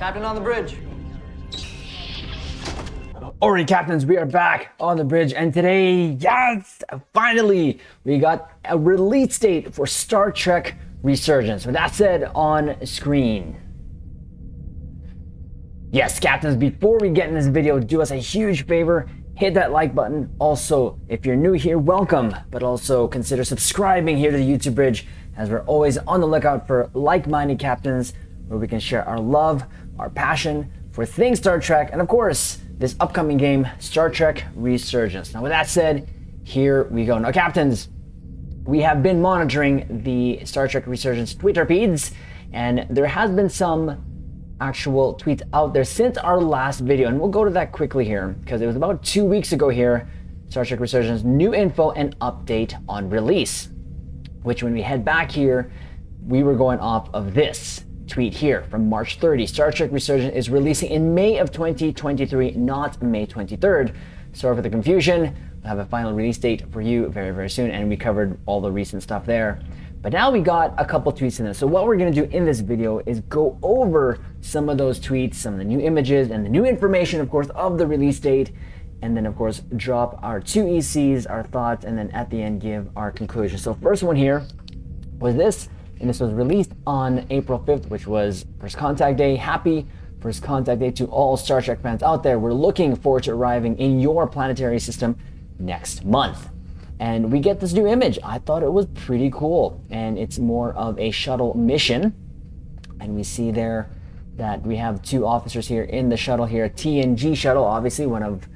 Captain on the bridge. Alright, captains, we are back on the bridge, and today, yes, finally, we got a release date for Star Trek Resurgence. With that said, on screen. Yes, captains, before we get in this video, do us a huge favor, hit that like button. Also, if you're new here, welcome, but also consider subscribing here to the YouTube bridge, as we're always on the lookout for like-minded captains, where we can share our love, our passion for things Star Trek, and of course, this upcoming game, Star Trek Resurgence. Now with that said, here we go. Now captains, we have been monitoring the Star Trek Resurgence tweet feeds, and there has been some actual tweets out there since our last video, and we'll go to that quickly here, because it was about 2 weeks ago here, Star Trek Resurgence, new info and update on release, which when we head back here, we were going off of this tweet here from March 30. Star Trek Resurgence is releasing in May of 2023, not May 23rd. Sorry for the confusion. We'll have a final release date for you very, very soon, and we covered all the recent stuff there. But now we got a couple tweets in there. So what we're gonna do in this video is go over some of those tweets, some of the new images, and the new information, of course, of the release date, and then of course, drop our 2 ECs, our thoughts, and then at the end, give our conclusion. So first one here was this, and this was released on April 5th, which was First Contact Day. Happy First Contact Day to all Star Trek fans out there. We're looking forward to arriving in your planetary system next month. And we get this new image. I thought it was pretty cool. And it's more of a shuttle mission. And we see there that we have 2 officers here in the shuttle here. TNG shuttle, obviously one of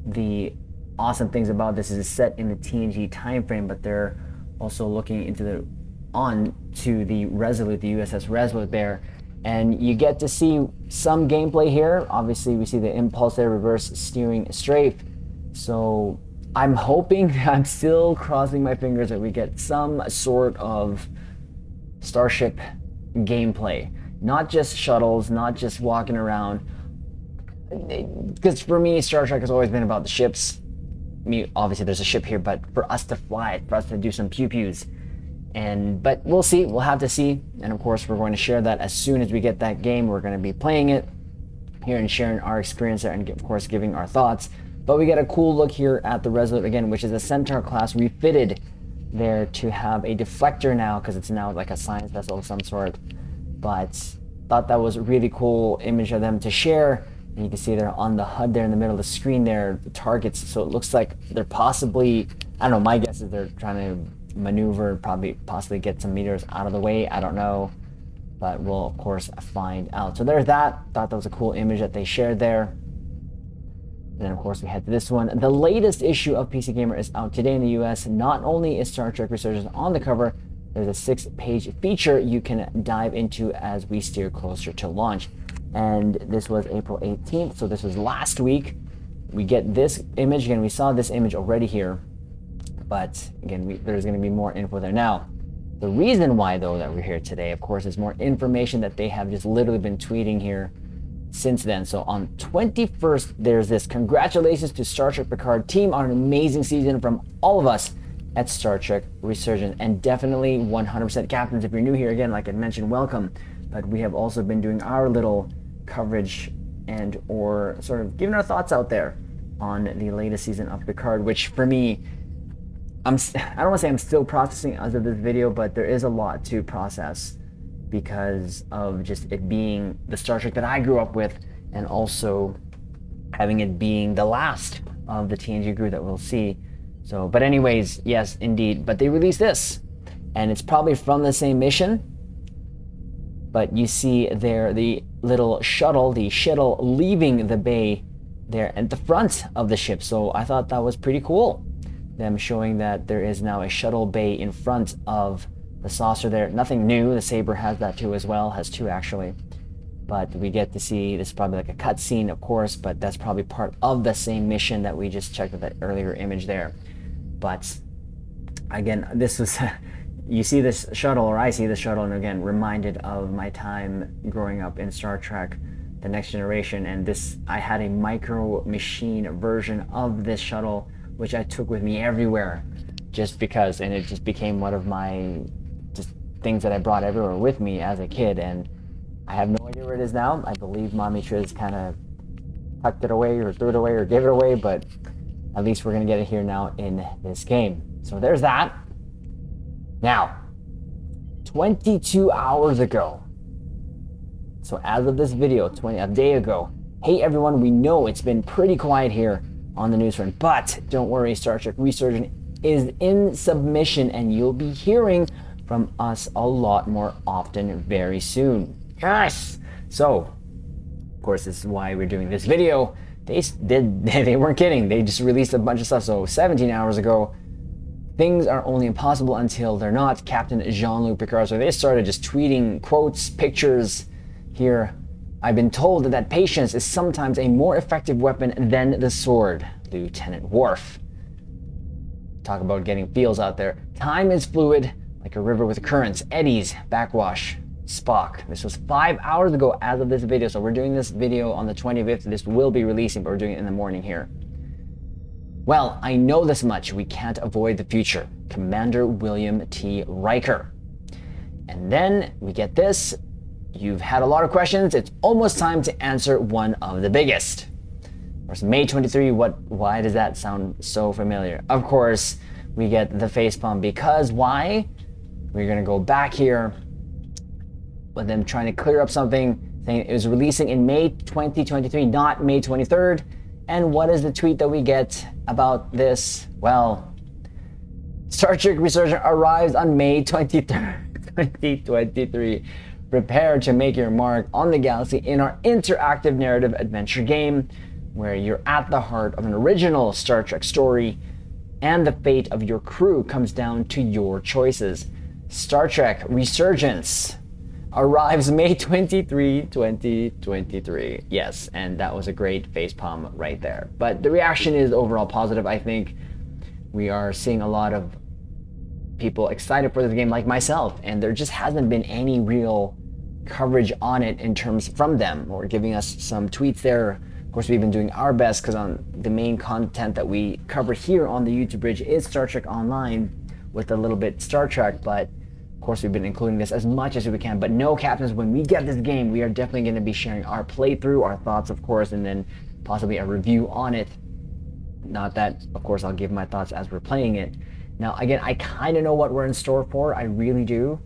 the awesome things about this is it's set in the TNG time frame, but they're also looking into on to the Resolute, the USS Resolute there, and you get to see some gameplay here. Obviously, we see the impulse there, reverse steering strafe. So I'm hoping, I'm still crossing my fingers that we get some sort of Starship gameplay, not just shuttles, not just walking around. Because for me, Star Trek has always been about the ships. I mean, obviously there's a ship here, but for us to fly it, for us to do some pew-pews. But we'll see, we'll have to see. And of course, we're going to share that as soon as we get that game. We're going to be playing it here and sharing our experience there, and of course, giving our thoughts. But we get a cool look here at the Resolute again, which is a Centaur class refitted there to have a deflector now, because it's now like a science vessel of some sort. But thought that was a really cool image of them to share. And you can see they're on the HUD there in the middle of the screen there, the targets. So it looks like they're possibly, I don't know, my guess is they're trying to maneuver, possibly get some meters out of the way. I don't know, but we'll of course find out. So there's that. Thought that was a cool image that they shared there. And then of course we head to this one. The latest issue of PC Gamer is out today in the US. Not only is Star Trek Resurgence on the cover, there's a 6-page feature you can dive into as we steer closer to launch. And this was April 18th, so this was last week. We get this image again. We saw this image already here, but again, there's going to be more info there. Now, the reason why, though, that we're here today, of course, is more information that they have just literally been tweeting here since then. So on 21st, there's this: congratulations to Star Trek Picard team on an amazing season from all of us at Star Trek Resurgence. And definitely 100% captains, if you're new here, again, like I mentioned, welcome. But we have also been doing our little coverage and or sort of giving our thoughts out there on the latest season of Picard, which for me, I don't want to say I'm still processing as of this video, but there is a lot to process because of just it being the Star Trek that I grew up with, and also having it being the last of the TNG group that we'll see. So, but anyways, yes, indeed. But they released this, and it's probably from the same mission. But you see there the little shuttle, the shuttle leaving the bay there at the front of the ship. So I thought that was pretty cool. Them showing that there is now a shuttle bay in front of the saucer there. Nothing new. The Saber has that too as well, has 2 actually. But we get to see, this is probably like a cutscene, of course, but that's probably part of the same mission that we just checked with that earlier image there. But again, this was, you see this shuttle, or I see this shuttle, and again, reminded of my time growing up in Star Trek, The Next Generation, and this, I had a micro machine version of this shuttle, which I took with me everywhere, just because, and it just became one of my just things that I brought everywhere with me as a kid. And I have no idea where it is now. I believe Mommy Triz kind of tucked it away or threw it away or gave it away, but at least we're going to get it here now in this game. So there's that. Now, 22 hours ago, so as of this video, a day ago, hey everyone, we know it's been pretty quiet here on the news front, but don't worry, Star Trek Resurgence is in submission and you'll be hearing from us a lot more often very soon. Yes! So, of course, this is why we're doing this video. They weren't kidding. They just released a bunch of stuff. So 17 hours ago, things are only impossible until they're not. Captain Jean-Luc Picard. So they started just tweeting quotes, pictures here. I've been told that patience is sometimes a more effective weapon than the sword. Lieutenant Worf. Talk about getting feels out there. Time is fluid, like a river with currents, eddies, backwash. Spock. This was 5 hours ago as of this video, so we're doing this video on the 25th. This will be releasing, but we're doing it in the morning here. Well, I know this much. We can't avoid the future. Commander William T. Riker. And then we get this. You've had a lot of questions. It's almost time to answer one of the biggest. Of course, May 23, why does that sound so familiar? Of course, we get the facepalm because why? We're gonna go back here with them trying to clear up something, saying it was releasing in May 2023, not May 23rd. And what is the tweet that we get about this? Well, Star Trek Resurgence arrives on May 23rd, 2023. Prepare to make your mark on the galaxy in our interactive narrative adventure game, where you're at the heart of an original Star Trek story, and the fate of your crew comes down to your choices. Star Trek Resurgence arrives May 23, 2023. Yes, and that was a great facepalm right there. But the reaction is overall positive. I think we are seeing a lot of people excited for this game like myself, and there just hasn't been any real coverage on it in terms from them or giving us some tweets there. Of course, we've been doing our best because on the main content that we cover here on the YouTube bridge is Star Trek Online with a little bit Star Trek, but of course, we've been including this as much as we can. But no, Captains, when we get this game, we are definitely going to be sharing our playthrough, our thoughts, of course, and then possibly a review on it. Not that, of course, I'll give my thoughts as we're playing it. Now, again, I kind of know what we're in store for. I really do.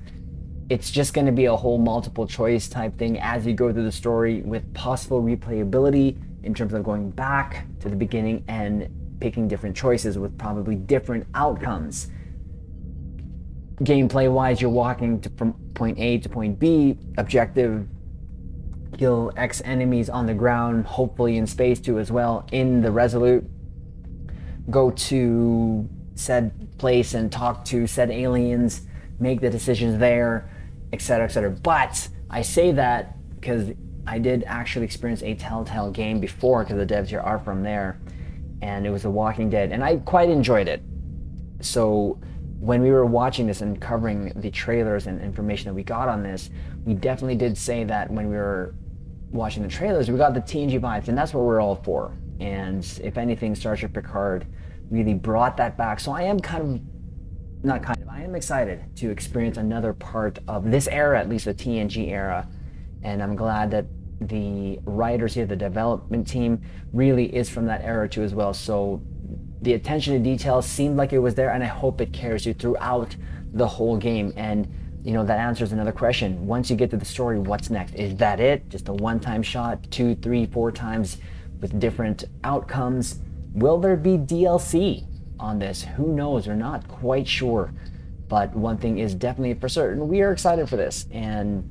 It's just going to be a whole multiple choice type thing as you go through the story with possible replayability in terms of going back to the beginning and picking different choices with probably different outcomes. Gameplay wise, you're walking from point A to point B, objective, kill X enemies on the ground, hopefully in space too as well, in the Resolute. Go to said place and talk to said aliens, make the decisions there, etc., etc. But I say that because I did actually experience a Telltale game before, because the devs here are from there, and it was The Walking Dead, and I quite enjoyed it. So when we were watching this and covering the trailers and information that we got on this, we definitely did say that when we were watching the trailers, we got the TNG vibes, and that's what we're all for. And if anything, Star Trek Picard really brought that back. So I am I am excited to experience another part of this era, at least the TNG era. And I'm glad that the writers here, the development team, really is from that era too as well. So the attention to detail seemed like it was there, and I hope it carries you throughout the whole game. And you know, that answers another question. Once you get to the story, what's next? Is that it? Just a one-time shot, 2, 3, 4 times with different outcomes? Will there be DLC on this? Who knows? We're not quite sure. But one thing is definitely for certain, we are excited for this. And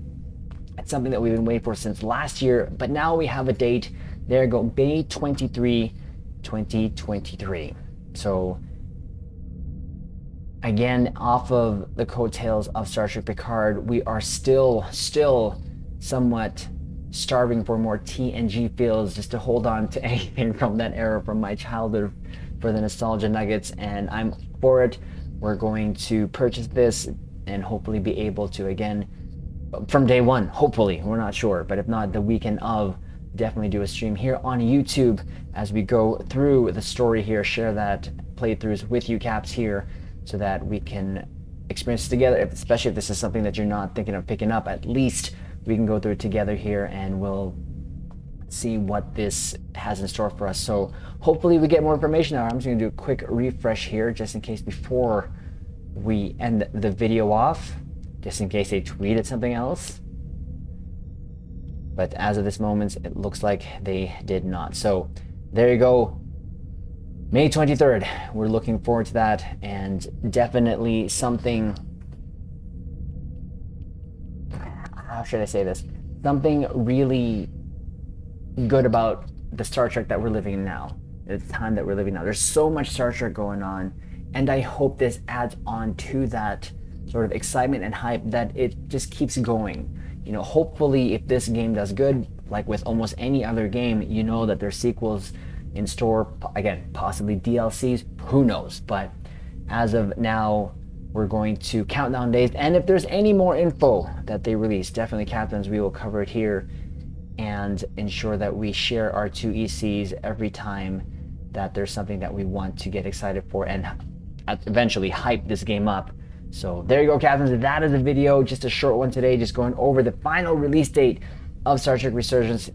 it's something that we've been waiting for since last year, but now we have a date. There you go, May 23, 2023. So again, off of the coattails of Star Trek Picard, we are still somewhat starving for more TNG feels, just to hold on to anything from that era, from my childhood, for the nostalgia nuggets, and I'm for it. We're going to purchase this and hopefully be able to, again, from day one, hopefully, we're not sure, but if not, the weekend of, definitely do a stream here on YouTube as we go through the story here, share that playthroughs with you Caps here, so that we can experience it together, especially if this is something that you're not thinking of picking up. At least we can go through it together here and we'll see what this has in store for us. So hopefully we get more information now. I'm just gonna do a quick refresh here just in case before we end the video off, just in case they tweeted something else. But as of this moment, it looks like they did not. So there you go. May 23rd. We're looking forward to that, and definitely something, how should I say this? Something really good about the Star Trek that we're living in now. The time that we're living now. There's so much Star Trek going on, and I hope this adds on to that sort of excitement and hype that it just keeps going. You know, hopefully if this game does good, like with almost any other game, you know that there's sequels in store, again, possibly DLCs, who knows. But as of now, we're going to count down days, and if there's any more info that they release, definitely, Captains, we will cover it here and ensure that we share our 2 ECs every time that there's something that we want to get excited for and eventually hype this game up. So there you go, Captains. That is the video, just a short one today, just going over the final release date of Star Trek Resurgence.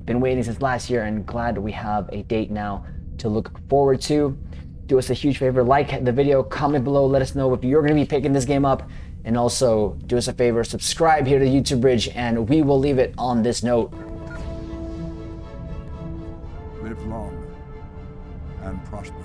Been waiting since last year and glad we have a date now to look forward to. Do us a huge favor, like the video, comment below, let us know if you're going to be picking this game up, and also do us a favor, subscribe here to the YouTube Bridge, and we will leave it on this note. Live long and prosper.